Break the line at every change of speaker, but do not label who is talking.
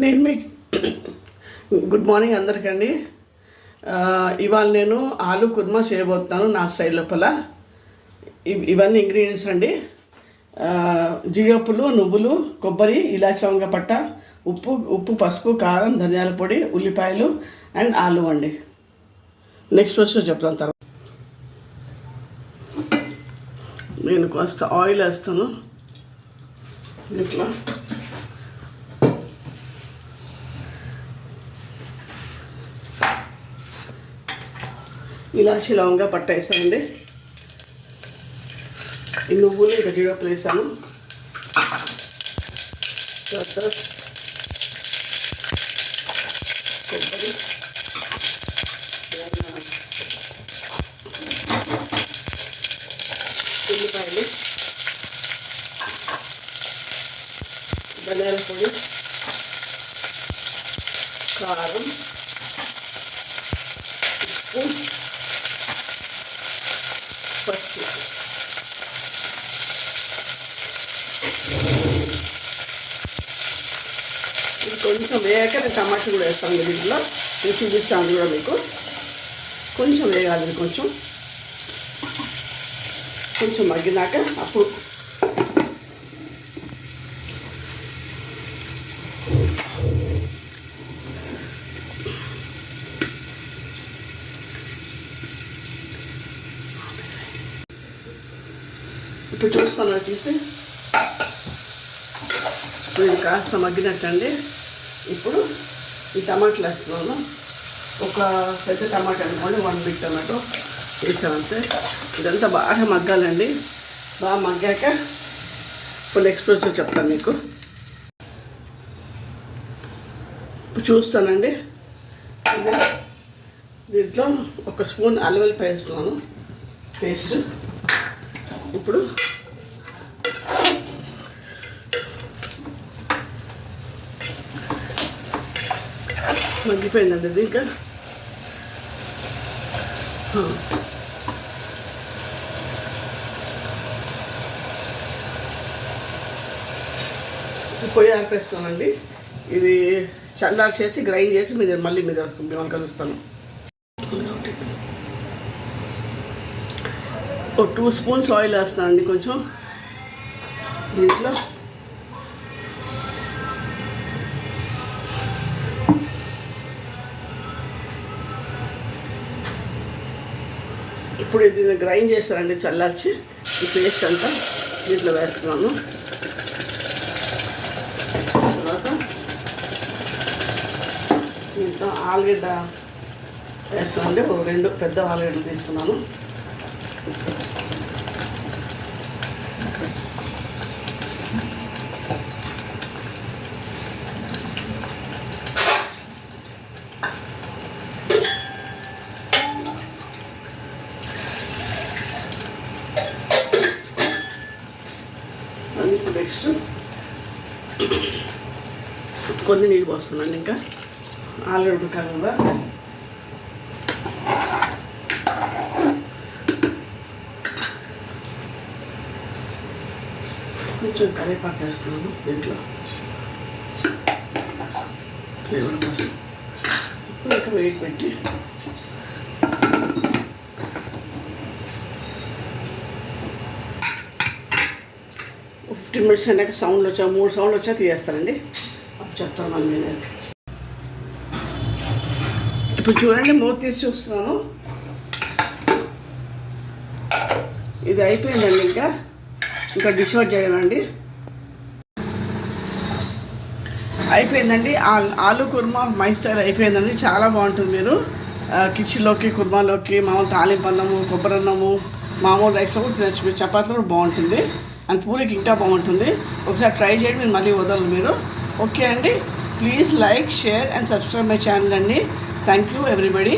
నేను మీకు good morning అందరికండి. ఇవాళ నేను ఆలు కుర్మా చేయబోతున్నాను నా స్టైల్ లోపల. ఇవన్నీ ఇంగ్రీడియంట్స్ అండి. జీడిపప్పులు, నువ్వులు, కొబ్బరి, ఇలాచి లవంగ పట్ట, ఉప్పు, పసుపు, కారం, ధనియాల పొడి, ఉల్లిపాయలు అండ్ ఆలు అండి. నెక్స్ట్ ప్రాసెస్ చెప్తాను. తర్వాత నేను కాస్త ఆయిల్ వేస్తాను. ఇట్లా ఇలాచి లవంగా పట్ట వేసానండి. ఈ నువ్వులు ఇంకా జీడిపప్పులు వేసాను. తర్వాత కొబ్బరి, ఉల్లిపాయలు, ధనియాల పొడి, కారం, ఉప్పు, పసుపు. ఇది కొంచెం వేగాక నేను టమాటా కూడా వేస్తాను. దీంట్లో నేను చూపిస్తాను కూడా మీకు. కొంచెం వేగాలి, కొంచెం మగ్గినాక అప్పుడు చూస్తాను తీసి. ఇది కాస్త మగ్గినట్టండి. ఇప్పుడు ఈ టమాటాలు వేస్తున్నాను. ఒక పెద్ద టమాటా అనుకోండి, 1 బిగ్ టమాటో వేసామంటే. ఇదంతా బాగా మగ్గాలండి. బాగా మగ్గాక ఇప్పుడు నెక్స్ట్ ప్రాసెస్ చెప్తాను మీకు. ఇప్పుడు చూస్తానండి. దీంట్లో 1 స్పూన్ అల్లం వెల్లిపాయ వేస్తున్నాను పేస్ట్. ఇప్పుడు మగ్గిపోయిందండి ఇది. ఇంకా పొయ్యి ఆపేస్తానండి. ఇది చల్లారి చేసి గ్రైండ్ చేసి మళ్ళీ మిమ్మల్ని కలుస్తాను. ఒక 2 స్పూన్స్ ఆయిల్ వేస్తానండి. కొంచెం దీంట్లో ఇప్పుడు దీన్ని గ్రైండ్ చేస్తానండి చల్లార్చి. ఈ పేస్ట్ అంతా దీంట్లో వేస్తున్నాను. తర్వాత దీంట్లో ఆలుగడ్డ వేస్తానండి. ఒక 2 పెద్ద ఆలుగడ్డలు తీసుకున్నాను. నెక్స్ట్ కొన్ని నీళ్ళు పోస్తున్నాను. ఇంకా ఆలుగడ్డ ఉడకాలి కదా. కొంచెం కరివేపాకు వేస్తున్నాను దీంట్లో ఫ్లేవర్ కోసం. ఇప్పుడు ఇంకా వెయిట్ పెట్టి 15 మినిట్స్ అయినాక సౌండ్లు వచ్చా 3 సౌండ్లు వచ్చా తీయేస్తానండి. అప్పుడు చెప్తాను మళ్ళీ మీ దగ్గర. ఇప్పుడు చూడండి, మూత తీసి చూస్తున్నాను. ఇది అయిపోయిందండి. ఇంకా డిష్ అవుట్ చేయాలండి. అయిపోయిందండి. ఆలు కుర్మా మై స్టైల్ అయిపోయిందండి. చాలా బాగుంటుంది. మీరు కిచిలోకి, కుర్మాలోకి, మామూలు తాలింపు అన్నము, కొబ్బరి అన్నము, మామూలు రైస్లో కూడా తినచ్చు. మీరు చపాతీలో కూడా బాగుంటుంది అండ్ పూరికి ఇంకా బాగుంటుంది. ఒకసారి ట్రై చేయండి, మీరు మళ్ళీ వదలరు మీరు. ఓకే అండి, please like, share and subscribe my channel అండి. Thank you everybody.